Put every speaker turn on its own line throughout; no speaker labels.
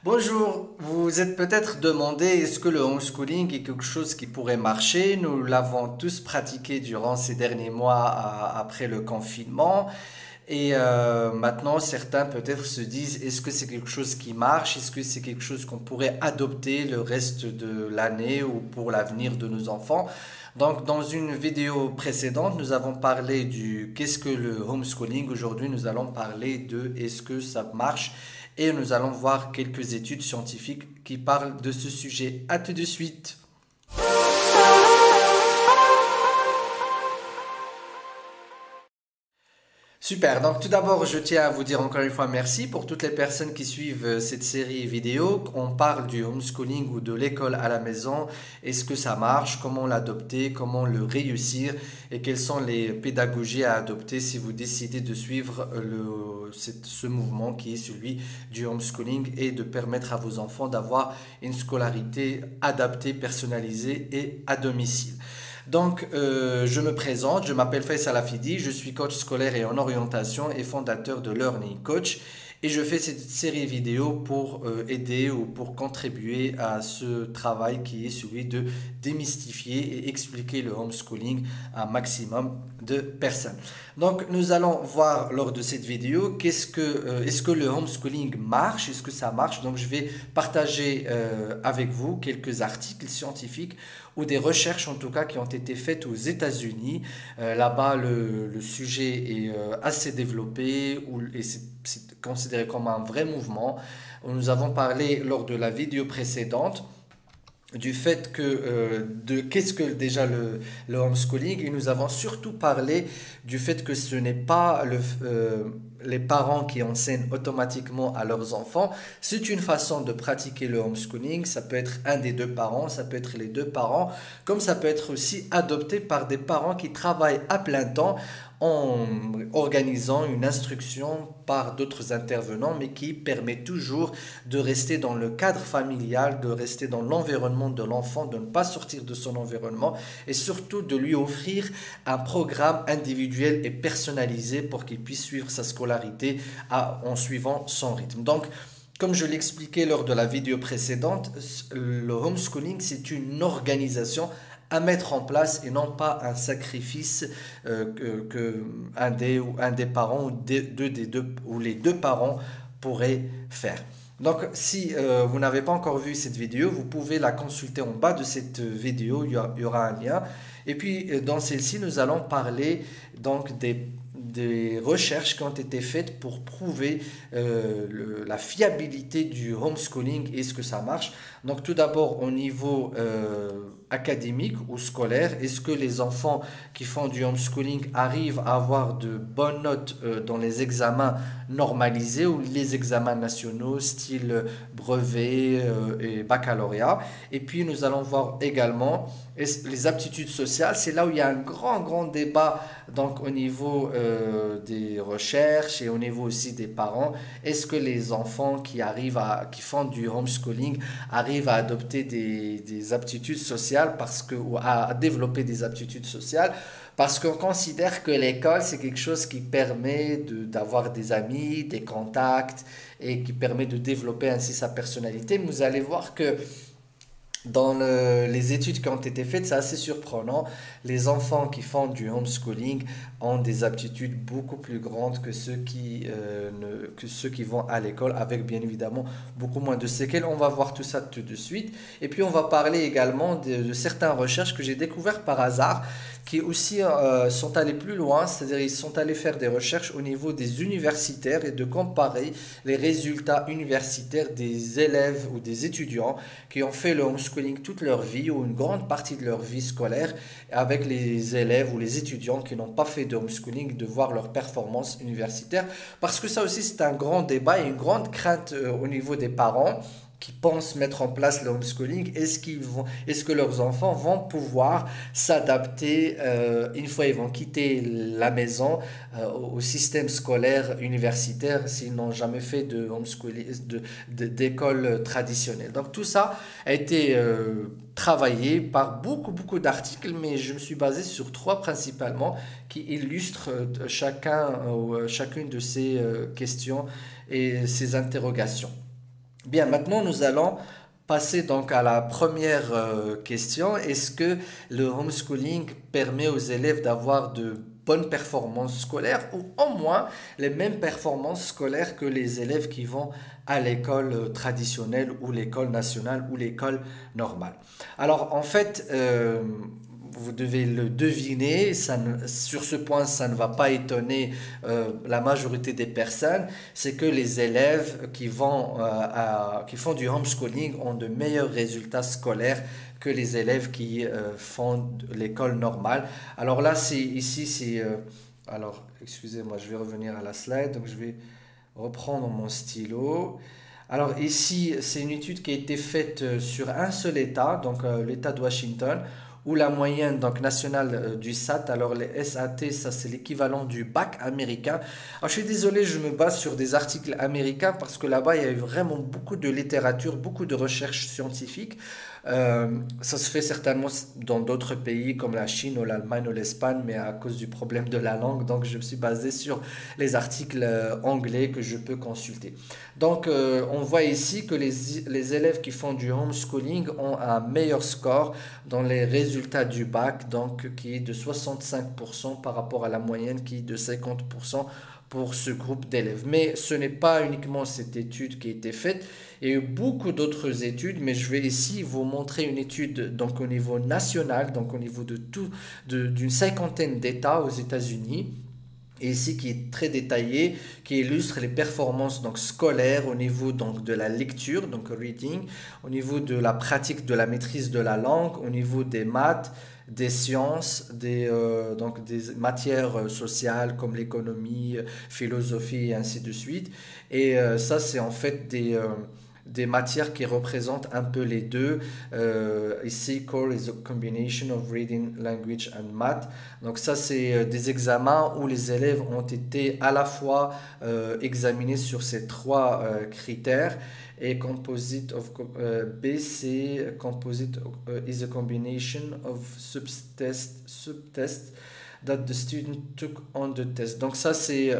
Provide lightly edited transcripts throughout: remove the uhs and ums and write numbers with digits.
Bonjour, vous êtes peut-être demandé est-ce que le homeschooling est quelque chose qui pourrait marcher? Nous l'avons tous pratiqué durant ces derniers mois après le confinement. Maintenant, certains peut-être se disent est-ce que c'est quelque chose qui marche? Est-ce que c'est quelque chose qu'on pourrait adopter le reste de l'année ou pour l'avenir de nos enfants? Donc, dans une vidéo précédente, nous avons parlé du qu'est-ce que le homeschooling. Aujourd'hui, nous allons parler de est-ce que ça marche et nous allons voir quelques études scientifiques qui parlent de ce sujet. À tout de suite. Super, donc tout d'abord je tiens à vous dire encore une fois merci pour toutes les personnes qui suivent cette série vidéo. On parle du homeschooling ou de l'école à la maison, est-ce que ça marche, comment l'adopter, comment le réussir et quelles sont les pédagogies à adopter si vous décidez de suivre ce mouvement qui est celui du homeschooling et de permettre à vos enfants d'avoir une scolarité adaptée, personnalisée et à domicile. Donc, je me présente, je m'appelle Faisal Afidi, je suis coach scolaire et en orientation et fondateur de Learning Coach. Et je fais cette série vidéo pour aider ou pour contribuer à ce travail qui est celui de démystifier et expliquer le homeschooling à un maximum de personnes. Donc, nous allons voir lors de cette vidéo est-ce que le homeschooling marche, est-ce que ça marche. Donc, je vais partager avec vous quelques articles scientifiques ou des recherches en tout cas qui ont été faites aux États-Unis. Là-bas, le sujet est assez développé et c'est considéré comme un vrai mouvement. Nous avons parlé lors de la vidéo précédente du fait de qu'est-ce que déjà le homeschooling et nous avons surtout parlé du fait que ce n'est pas les parents qui enseignent automatiquement à leurs enfants. C'est une façon de pratiquer le homeschooling. Ça peut être un des deux parents, ça peut être les deux parents, comme ça peut être aussi adopté par des parents qui travaillent à plein temps en organisant une instruction par d'autres intervenants, mais qui permet toujours de rester dans le cadre familial, de rester dans l'environnement de l'enfant, de ne pas sortir de son environnement et surtout de lui offrir un programme individuel et personnalisé pour qu'il puisse suivre sa scolarité en suivant son rythme. Donc, comme je l'expliquais lors de la vidéo précédente, le homeschooling, c'est une organisation à mettre en place et non pas un sacrifice un des parents ou les deux parents pourraient faire. Donc, si vous n'avez pas encore vu cette vidéo, vous pouvez la consulter en bas de cette vidéo, il y aura un lien. Et puis, dans celle-ci, nous allons parler donc des recherches qui ont été faites pour prouver la fiabilité du homeschooling et ce que ça marche. Donc tout d'abord au niveau académique ou scolaire, est-ce que les enfants qui font du homeschooling arrivent à avoir de bonnes notes dans les examens normalisés ou les examens nationaux, style brevet et baccalauréat. Et puis nous allons voir également les aptitudes sociales. C'est là où il y a un grand débat donc au niveau des recherches et au niveau aussi des parents. Est-ce que les enfants qui font du homeschooling arrivent à adopter des aptitudes sociales ou à développer des aptitudes sociales? Parce qu'on considère que l'école, c'est quelque chose qui permet d'avoir des amis, des contacts et qui permet de développer ainsi sa personnalité. Mais vous allez voir que dans les études qui ont été faites, c'est assez surprenant. Les enfants qui font du homeschooling ont des aptitudes beaucoup plus grandes que que ceux qui vont à l'école, avec bien évidemment beaucoup moins de séquelles. On va voir tout ça tout de suite. Et puis on va parler également de certaines recherches que j'ai découvertes par hasard, qui aussi sont allées plus loin, c'est-à-dire ils sont allés faire des recherches au niveau des universitaires et de comparer les résultats universitaires des élèves ou des étudiants qui ont fait le homeschooling toute leur vie ou une grande partie de leur vie scolaire avec les élèves ou les étudiants qui n'ont pas fait de homeschooling, de voir leur performance universitaire. Parce que ça aussi, c'est un grand débat et une grande crainte au niveau des parents qui pensent mettre en place le homeschooling. Est-ce que leurs enfants vont pouvoir s'adapter une fois ils vont quitter la maison au système scolaire universitaire s'ils n'ont jamais fait de homeschooling, d'école traditionnelle. Donc tout ça a été travaillé par beaucoup d'articles, mais je me suis basé sur trois principalement qui illustrent chacune de ces questions et ces interrogations. Bien, maintenant nous allons passer donc à la première question. Est-ce que le homeschooling permet aux élèves d'avoir de bonnes performances scolaires ou au moins les mêmes performances scolaires que les élèves qui vont à l'école traditionnelle ou l'école nationale ou l'école normale? Alors en fait, vous devez le deviner, sur ce point, ça ne va pas étonner la majorité des personnes, c'est que les élèves qui font du homeschooling ont de meilleurs résultats scolaires que les élèves qui font l'école normale. Alors là, ici, alors, excusez-moi, je vais revenir à la slide, donc je vais reprendre mon stylo. Alors ici, c'est une étude qui a été faite sur un seul État, donc l'État de Washington, où la moyenne donc, nationale du SAT, alors les SAT, ça c'est l'équivalent du bac américain. Alors je suis désolé, je me base sur des articles américains parce que là-bas, il y a eu vraiment beaucoup de littérature, beaucoup de recherches scientifiques. Ça se fait certainement dans d'autres pays comme la Chine ou l'Allemagne ou l'Espagne, mais à cause du problème de la langue, donc je me suis basé sur les articles anglais que je peux consulter. Donc on voit ici que les élèves qui font du homeschooling ont un meilleur score dans les résultats du bac, donc qui est de 65% par rapport à la moyenne qui est de 50% pour ce groupe d'élèves. Mais ce n'est pas uniquement cette étude qui a été faite, il y a eu beaucoup d'autres études, mais je vais ici vous montrer une étude donc au niveau national, donc au niveau d'une cinquantaine d'États aux États-Unis. Et ici qui est très détaillé, qui illustre les performances donc scolaires au niveau donc de la lecture, donc reading, au niveau de la pratique de la maîtrise de la langue, au niveau des maths, des sciences, donc des matières sociales comme l'économie, philosophie et ainsi de suite. Et ça, c'est en fait des matières qui représentent un peu les deux. Ici, core is a combination of reading, language and math. Donc ça, c'est des examens où les élèves ont été à la fois examinés sur ces trois critères. Et composite of B, c'est composite is a combination of subtests that the student took on the test. Donc ça, c'est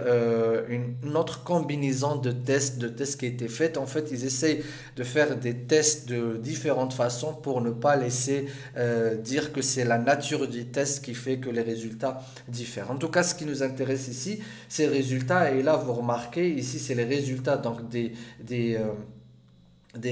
une autre combinaison de tests qui a été faite. En fait, ils essayent de faire des tests de différentes façons pour ne pas laisser dire que c'est la nature du test qui fait que les résultats diffèrent. En tout cas, ce qui nous intéresse ici, c'est les résultats. Et là, vous remarquez, ici, c'est les résultats donc des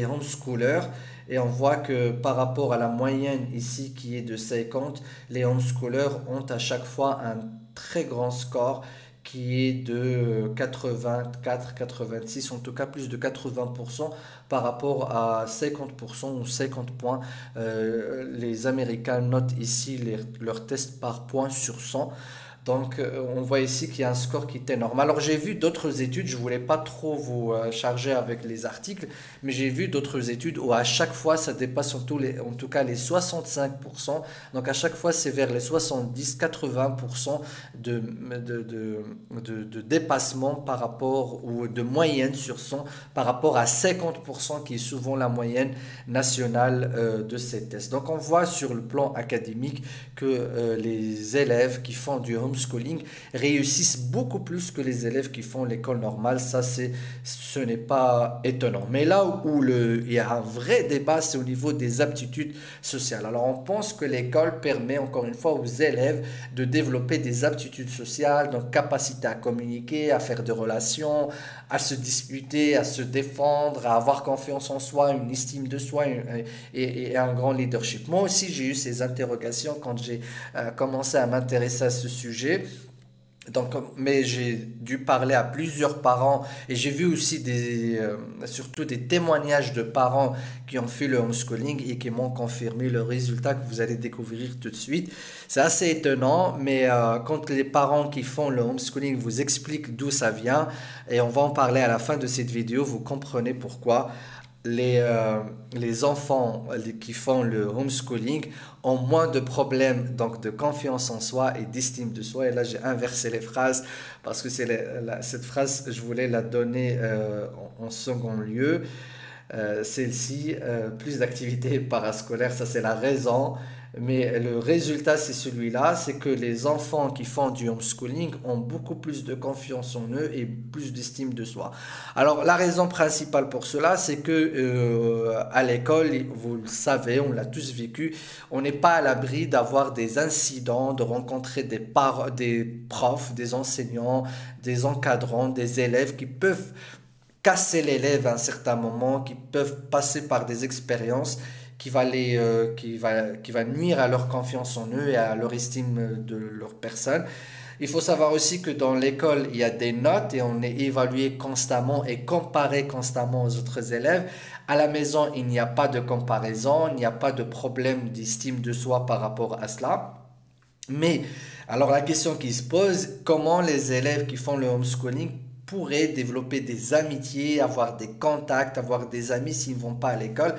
homeschoolers et on voit que par rapport à la moyenne ici qui est de 50, les homeschoolers ont à chaque fois un très grand score qui est de 84, 86, en tout cas plus de 80% par rapport à 50% ou 50 points. Les Américains notent ici leurs tests par point sur 100. Donc, on voit ici qu'il y a un score qui est énorme. Alors, j'ai vu d'autres études, je ne voulais pas trop vous charger avec les articles, mais j'ai vu d'autres études où à chaque fois, ça dépasse en tout cas les 65%. Donc, à chaque fois, c'est vers les 70-80% de dépassement par rapport, ou de moyenne sur 100 par rapport à 50% qui est souvent la moyenne nationale de ces tests. Donc, on voit sur le plan académique que les élèves qui font du homeschooling réussissent beaucoup plus que les élèves qui font l'école normale. Ça, ce n'est pas étonnant. Mais là où il y a un vrai débat, c'est au niveau des aptitudes sociales. Alors, on pense que l'école permet, encore une fois, aux élèves de développer des aptitudes sociales, donc capacité à communiquer, à faire des relations, à se disputer, à se défendre, à avoir confiance en soi, une estime de soi et un grand leadership. Moi aussi, j'ai eu ces interrogations quand j'ai commencé à m'intéresser à ce sujet. Donc, mais j'ai dû parler à plusieurs parents et j'ai vu aussi surtout des témoignages de parents qui ont fait le homeschooling et qui m'ont confirmé le résultat que vous allez découvrir tout de suite. C'est assez étonnant, mais quand les parents qui font le homeschooling vous expliquent d'où ça vient, et on va en parler à la fin de cette vidéo, vous comprenez pourquoi les enfants qui font le homeschooling ont moins de problèmes donc de confiance en soi et d'estime de soi. Et là, j'ai inversé les phrases parce que cette phrase, je voulais la donner en second lieu. Celle-ci, plus d'activités parascolaires, ça c'est la raison. Mais le résultat, c'est celui-là, c'est que les enfants qui font du homeschooling ont beaucoup plus de confiance en eux et plus d'estime de soi. Alors, la raison principale pour cela, c'est que à l'école, vous le savez, on l'a tous vécu, on n'est pas à l'abri d'avoir des incidents, de rencontrer des profs, des enseignants, des encadrants, des élèves qui peuvent casser l'élève à un certain moment, qui peuvent passer par des expériences qui va nuire à leur confiance en eux et à leur estime de leur personne. Il faut savoir aussi que dans l'école, il y a des notes et on est évalué constamment et comparé constamment aux autres élèves. À la maison, il n'y a pas de comparaison, il n'y a pas de problème d'estime de soi par rapport à cela. Mais alors la question qui se pose, comment les élèves qui font le homeschooling pourraient développer des amitiés, avoir des contacts, avoir des amis s'ils ne vont pas à l'école?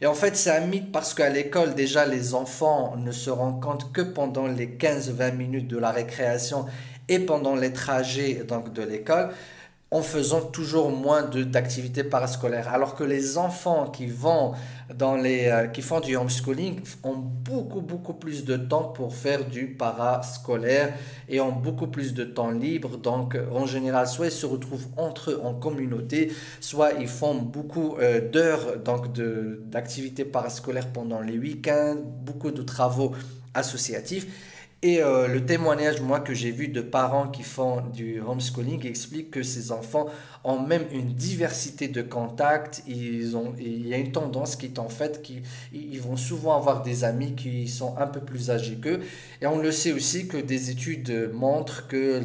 Et en fait, c'est un mythe parce qu'à l'école, déjà, les enfants ne se rencontrent que pendant les 15-20 minutes de la récréation et pendant les trajets donc, de l'école en faisant toujours moins d'activités parascolaires. Alors que les enfants qui font du homeschooling ont beaucoup plus de temps pour faire du parascolaire et ont beaucoup plus de temps libre. Donc, en général, soit ils se retrouvent entre eux en communauté, soit ils font beaucoup d'heures d'activités parascolaires pendant les week-ends, beaucoup de travaux associatifs. Et le témoignage, moi, que j'ai vu de parents qui font du homeschooling explique que ces enfants ont même une diversité de contacts. Il y a une tendance qui est en fait qu'ils vont souvent avoir des amis qui sont un peu plus âgés qu'eux. Et on le sait aussi que des études montrent que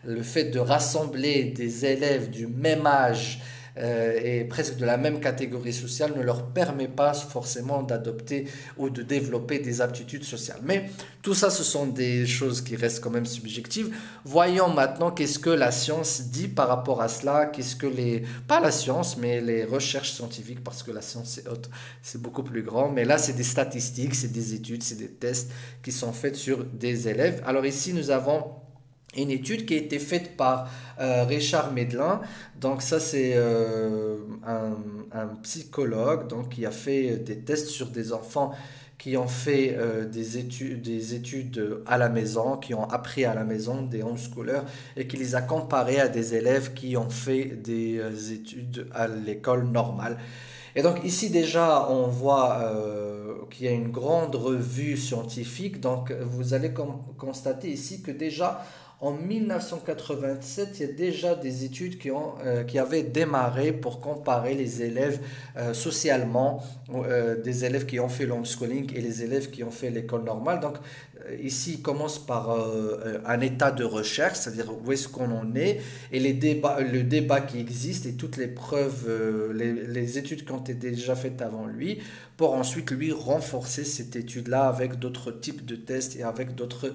le fait de rassembler des élèves du même âge et presque de la même catégorie sociale ne leur permet pas forcément d'adopter ou de développer des aptitudes sociales. Mais tout ça, ce sont des choses qui restent quand même subjectives. Voyons maintenant qu'est-ce que la science dit par rapport à cela, pas la science, mais les recherches scientifiques, parce que la science c'est beaucoup plus grand. Mais là, c'est des statistiques, c'est des études, c'est des tests qui sont faits sur des élèves. Alors ici, nous avons une étude qui a été faite par Richard Medlin. Donc ça c'est un psychologue donc, qui a fait des tests sur des enfants qui ont fait des études à la maison, qui ont appris à la maison, des homeschoolers, et qui les a comparés à des élèves qui ont fait des études à l'école normale. Et donc ici déjà, on voit qu'il y a une grande revue scientifique. Donc vous allez constater ici que déjà en 1987, il y a déjà des études qui avaient démarré pour comparer les élèves socialement, des élèves qui ont fait l'homeschooling et les élèves qui ont fait l'école normale. Donc ici, il commence par un état de recherche, c'est-à-dire où est-ce qu'on en est, et le débat qui existe et toutes les preuves, les études qui ont été déjà faites avant lui, pour ensuite lui renforcer cette étude-là avec d'autres types de tests et avec d'autres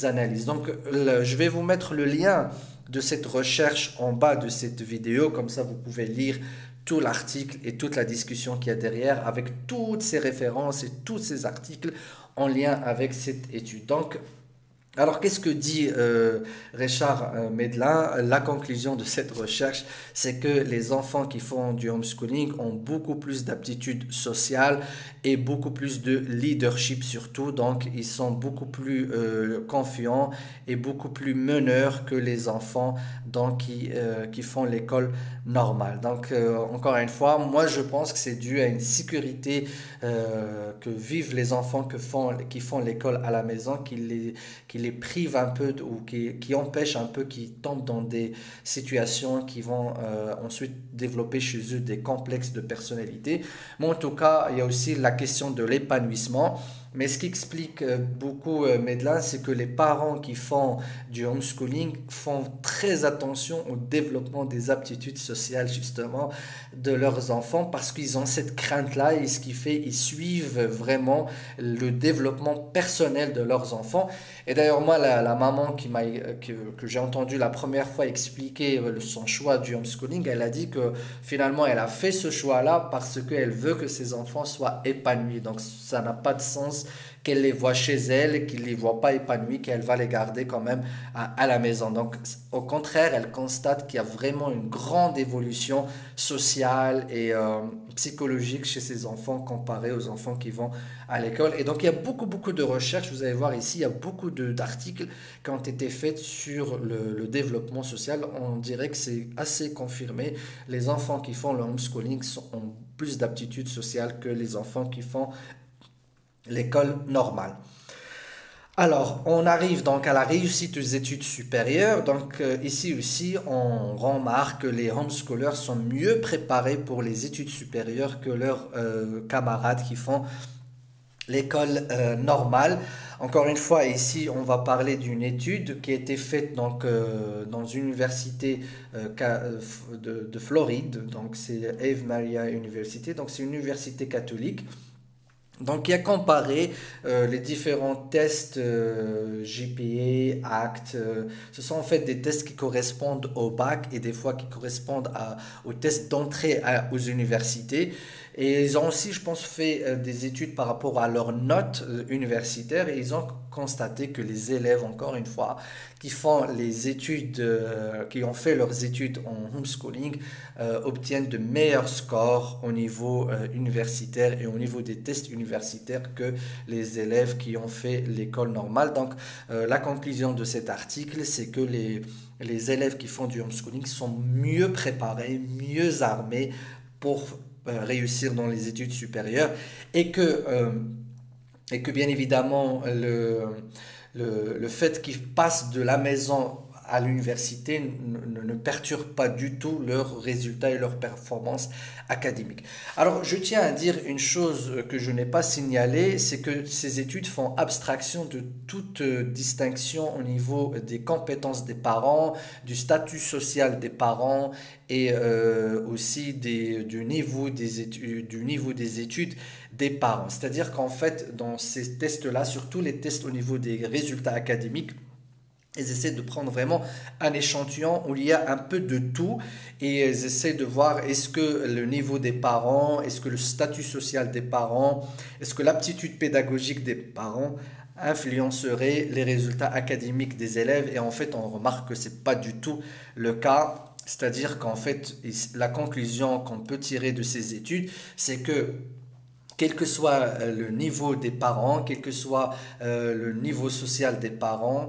analyses. Donc, je vais vous mettre le lien de cette recherche en bas de cette vidéo, comme ça vous pouvez lire tout l'article et toute la discussion qu'il y a derrière avec toutes ces références et tous ces articles en lien avec cette étude. Donc, alors, qu'est-ce que dit Richard Medlin? La conclusion de cette recherche, c'est que les enfants qui font du homeschooling ont beaucoup plus d'aptitudes sociales et beaucoup plus de leadership surtout. Donc, ils sont beaucoup plus confiants et beaucoup plus meneurs que les enfants qui font l'école normale. Donc, encore une fois, moi, je pense que c'est dû à une sécurité que vivent les enfants qui font l'école à la maison, qui les prive un peu ou qui empêche un peu, qui tombent dans des situations qui vont ensuite développer chez eux des complexes de personnalité. Mais en tout cas, il y a aussi la question de l'épanouissement. Mais ce qui explique beaucoup Medlin, c'est que les parents qui font du homeschooling font très attention au développement des aptitudes sociales justement de leurs enfants parce qu'ils ont cette crainte-là et ce qui fait ils suivent vraiment le développement personnel de leurs enfants. Et d'ailleurs moi la maman que j'ai entendu la première fois expliquer son choix du homeschooling, elle a dit que finalement elle a fait ce choix-là parce qu'elle veut que ses enfants soient épanouis. Donc ça n'a pas de sens chose qu'elle les voit chez elle, qu'il ne les voit pas épanouis, qu'elle va les garder quand même à la maison. Donc, au contraire, elle constate qu'il y a vraiment une grande évolution sociale et psychologique chez ces enfants comparé aux enfants qui vont à l'école. Et donc, il y a beaucoup de recherches. Vous allez voir ici, il y a beaucoup d'articles qui ont été faits sur le développement social. On dirait que c'est assez confirmé. Les enfants qui font le homeschooling ont plus d'aptitudes sociales que les enfants qui font l'école normale. Alors, on arrive donc à la réussite aux études supérieures. Donc, ici aussi, on remarque que les homeschoolers sont mieux préparés pour les études supérieures que leurs camarades qui font l'école normale. Encore une fois, ici, on va parler d'une étude qui a été faite donc, dans une université de Floride. Donc, c'est Ave Maria University. Donc, c'est une université catholique. Donc, il a comparé les différents tests GPA, ACT. Ce sont en fait des tests qui correspondent au bac et des fois qui correspondent aux tests d'entrée aux universités. Et ils ont aussi, je pense, fait des études par rapport à leurs notes universitaires et ils ont constaté que les élèves, encore une fois, qui font les études, qui ont fait leurs études en homeschooling, obtiennent de meilleurs scores au niveau universitaire et au niveau des tests universitaires que les élèves qui ont fait l'école normale. Donc, la conclusion de cet article, c'est que les élèves qui font du homeschooling sont mieux préparés, mieux armés pour réussir dans les études supérieures et que bien évidemment le fait qu'ils passent de la maison à l'université ne perturbe pas du tout leurs résultats et leurs performances académiques. Alors, je tiens à dire une chose que je n'ai pas signalée, c'est que ces études font abstraction de toute distinction au niveau des compétences des parents, du statut social des parents et aussi du niveau des études des parents. C'est-à-dire qu'en fait, dans ces tests-là, surtout les tests au niveau des résultats académiques, ils essaient de prendre vraiment un échantillon où il y a un peu de tout et ils essaient de voir est-ce que le niveau des parents, est-ce que le statut social des parents, est-ce que l'aptitude pédagogique des parents influencerait les résultats académiques des élèves. Et en fait, on remarque que ce n'est pas du tout le cas. C'est-à-dire qu'en fait, la conclusion qu'on peut tirer de ces études, c'est que quel que soit le niveau des parents, quel que soit le niveau social des parents,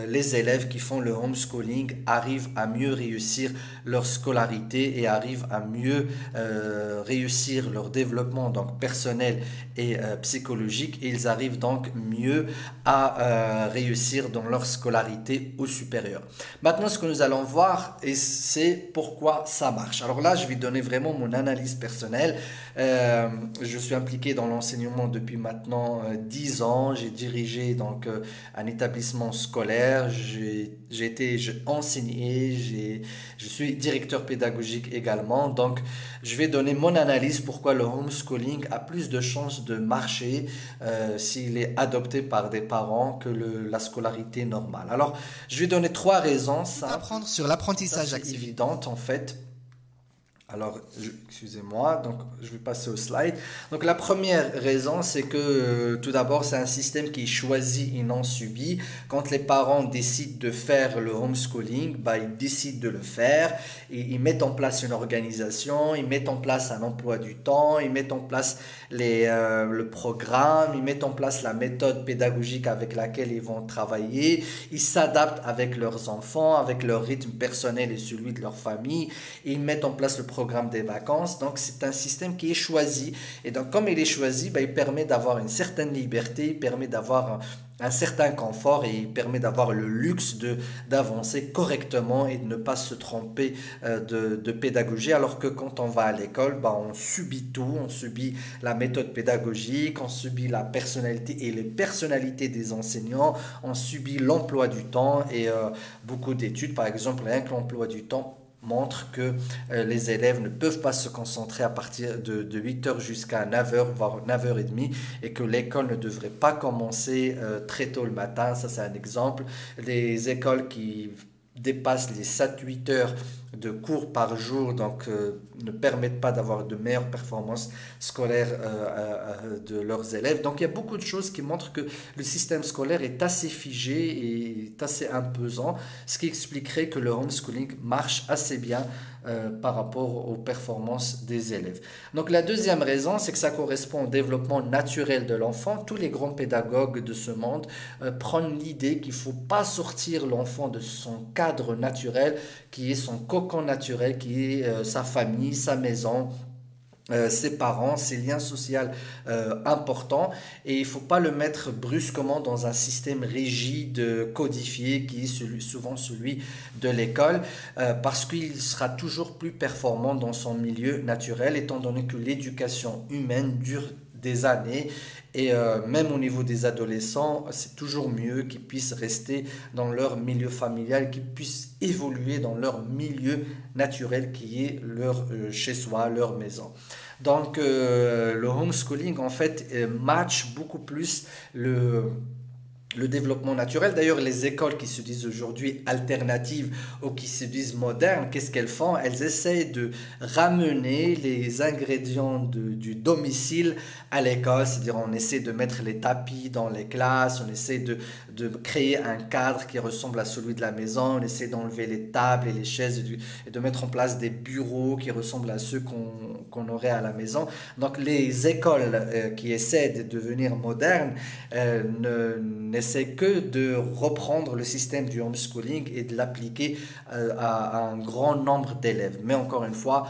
les élèves qui font le homeschooling arrivent à mieux réussir leur scolarité et arrivent à mieux réussir leur développement donc personnel et psychologique et ils arrivent donc mieux à réussir dans leur scolarité au supérieur. Maintenant, ce que nous allons voir, c'est pourquoi ça marche. Alors là, je vais donner vraiment mon analyse personnelle. Je suis impliqué dans l'enseignement depuis maintenant 10 ans. J'ai dirigé donc un établissement scolaire. J'ai enseigné. Je suis directeur pédagogique également. Donc, je vais donner mon analyse pourquoi le homeschooling a plus de chances de marcher s'il est adopté par des parents que la scolarité normale. Alors, je vais donner 3 raisons. Ça,
Apprendre sur l'apprentissage
c'est
actif.
évidente en fait. Alors, excusez-moi, donc je vais passer au slide. Donc la première raison, c'est que tout d'abord, c'est un système qui est choisi et non subi. Quand les parents décident de faire le homeschooling, bah, ils décident de le faire. Et ils mettent en place une organisation, ils mettent en place un emploi du temps, ils mettent en place le programme, ils mettent en place la méthode pédagogique avec laquelle ils vont travailler. Ils s'adaptent avec leurs enfants, avec leur rythme personnel et celui de leur famille. Et ils mettent en place le programme des vacances. Donc, c'est un système qui est choisi. Et donc, comme il est choisi, ben, il permet d'avoir une certaine liberté, il permet d'avoir un certain confort et il permet d'avoir le luxe d'avancer correctement et de ne pas se tromper de pédagogie. Alors que quand on va à l'école, ben, on subit tout. On subit la méthode pédagogique, on subit la personnalité et les personnalités des enseignants, on subit l'emploi du temps et beaucoup d'études, par exemple, rien que l'emploi du temps montre que les élèves ne peuvent pas se concentrer à partir de 8h jusqu'à 9h, voire 9h30, et que l'école ne devrait pas commencer très tôt le matin. Ça, c'est un exemple. Les écoles qui dépassent les 7-8 heures de cours par jour, donc ne permettent pas d'avoir de meilleures performances scolaires de leurs élèves. Donc il y a beaucoup de choses qui montrent que le système scolaire est assez figé et est assez imposant, ce qui expliquerait que le homeschooling marche assez bien par rapport aux performances des élèves. Donc la deuxième raison, c'est que ça correspond au développement naturel de l'enfant. Tous les grands pédagogues de ce monde prennent l'idée qu'il ne faut pas sortir l'enfant de son cadre naturel, qui est son cocon naturel, qui est sa famille, sa maison, ses parents, ses liens sociaux importants, et il ne faut pas le mettre brusquement dans un système rigide, codifié, qui est souvent celui de l'école, parce qu'il sera toujours plus performant dans son milieu naturel, étant donné que l'éducation humaine dure des années. Et même au niveau des adolescents, c'est toujours mieux qu'ils puissent rester dans leur milieu familial, qu'ils puissent évoluer dans leur milieu naturel qui est leur chez-soi, leur maison. Donc le homeschooling en fait match beaucoup plus le développement naturel. D'ailleurs, les écoles qui se disent aujourd'hui alternatives ou qui se disent modernes, qu'est-ce qu'elles font? Elles essayent de ramener les ingrédients du domicile à l'école, c'est-à-dire on essaie de mettre les tapis dans les classes, on essaie de créer un cadre qui ressemble à celui de la maison, on essaie d'enlever les tables et les chaises et de mettre en place des bureaux qui ressemblent à ceux qu'on aurait à la maison. Donc les écoles qui essaient de devenir modernes n'essaient que de reprendre le système du homeschooling et de l'appliquer à un grand nombre d'élèves. Mais encore une fois,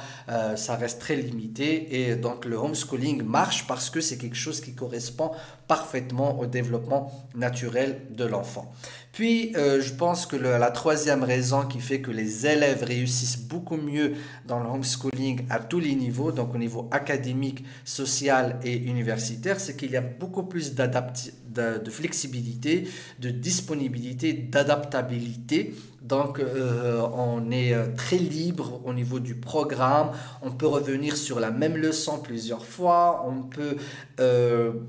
ça reste très limité, et donc le homeschooling marche parce que c'est quelque chose qui correspond parfaitement au développement naturel de l'enfant. Puis, je pense que la troisième raison qui fait que les élèves réussissent beaucoup mieux dans le homeschooling à tous les niveaux, donc au niveau académique, social et universitaire, c'est qu'il y a beaucoup plus de flexibilité, de disponibilité, d'adaptabilité. Donc, on est très libre au niveau du programme. On peut revenir sur la même leçon plusieurs fois. On peut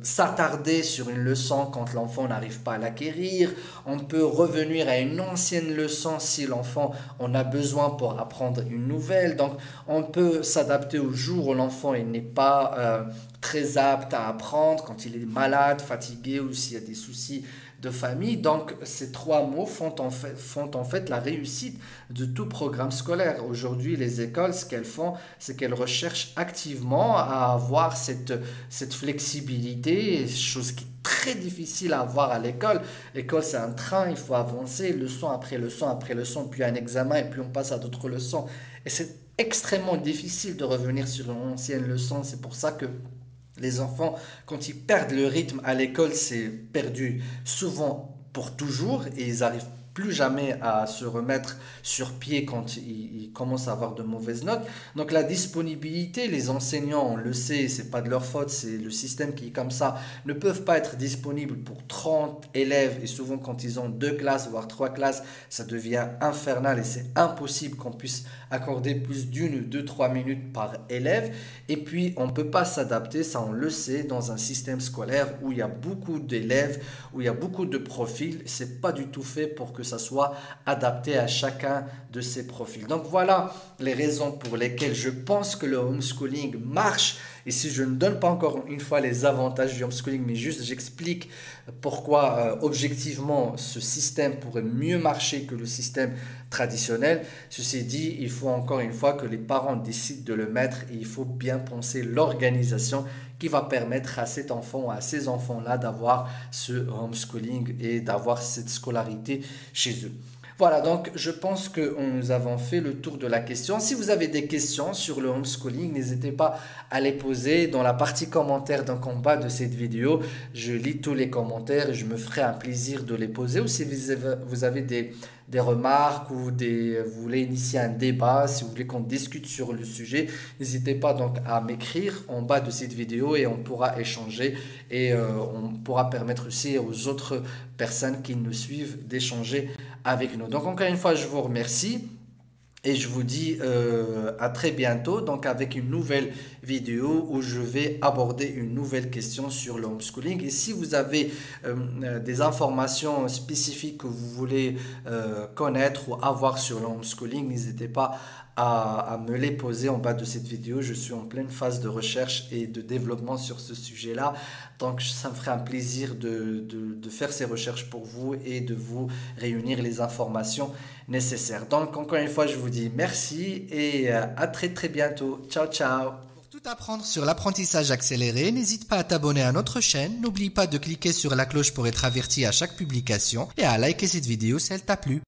s'attarder sur une leçon quand l'enfant n'arrive pas à l'acquérir. On peut revenir à une ancienne leçon si l'enfant en a besoin pour apprendre une nouvelle. Donc, on peut s'adapter au jour où l'enfant n'est pas très apte à apprendre, quand il est malade, fatigué ou s'il y a des soucis de famille. Donc, ces trois mots font en fait la réussite de tout programme scolaire. Aujourd'hui, les écoles, ce qu'elles font, c'est qu'elles recherchent activement à avoir cette flexibilité, chose qui est très difficile à avoir à l'école. L'école, c'est un train, il faut avancer, leçon après leçon après leçon, puis un examen, et puis on passe à d'autres leçons. Et c'est extrêmement difficile de revenir sur une ancienne leçon. C'est pour ça que les enfants, quand ils perdent le rythme à l'école, c'est perdu souvent pour toujours, et ils n'arrivent plus jamais à se remettre sur pied quand ils commencent à avoir de mauvaises notes. Donc la disponibilité, les enseignants, on le sait, c'est pas de leur faute, c'est le système qui est comme ça, ne peuvent pas être disponibles pour 30 élèves, et souvent quand ils ont 2 classes, voire 3 classes, ça devient infernal et c'est impossible qu'on puisse accorder plus d'une ou deux, 3 minutes par élève. Et puis on ne peut pas s'adapter, ça on le sait, dans un système scolaire où il y a beaucoup d'élèves, où il y a beaucoup de profils. C'est pas du tout fait pour que ça soit adapté à chacun de ces profils. Donc voilà les raisons pour lesquelles je pense que le homeschooling marche. Et si je ne donne pas encore une fois les avantages du homeschooling, mais juste j'explique pourquoi objectivement ce système pourrait mieux marcher que le système traditionnel. Ceci dit, il faut encore une fois que les parents décident de le mettre, et il faut bien penser l'organisation qui va permettre à cet enfant, à ces enfants-là d'avoir ce homeschooling et d'avoir cette scolarité chez eux. Voilà, donc je pense que nous avons fait le tour de la question. Si vous avez des questions sur le homeschooling, n'hésitez pas à les poser dans la partie commentaires donc en bas de cette vidéo. Je lis tous les commentaires et je me ferai un plaisir de les poser. Ou si vous avez des remarques ou vous voulez initier un débat, si vous voulez qu'on discute sur le sujet, n'hésitez pas donc à m'écrire en bas de cette vidéo et on pourra échanger, et on pourra permettre aussi aux autres personnes qui nous suivent d'échanger avec nous. Donc encore une fois, je vous remercie. Et je vous dis à très bientôt, donc avec une nouvelle vidéo où je vais aborder une nouvelle question sur le homeschooling. Et si vous avez des informations spécifiques que vous voulez connaître ou avoir sur le homeschooling, n'hésitez pas à me les poser en bas de cette vidéo. Je suis en pleine phase de recherche et de développement sur ce sujet-là. Donc, ça me ferait un plaisir de faire ces recherches pour vous et de vous réunir les informations nécessaires. Donc, encore une fois, je vous dis merci et à très très bientôt. Ciao, ciao. Pour tout apprendre sur l'apprentissage accéléré, n'hésite pas à t'abonner à notre chaîne. N'oublie pas de cliquer sur la cloche pour être averti à chaque publication et à liker cette vidéo si elle t'a plu.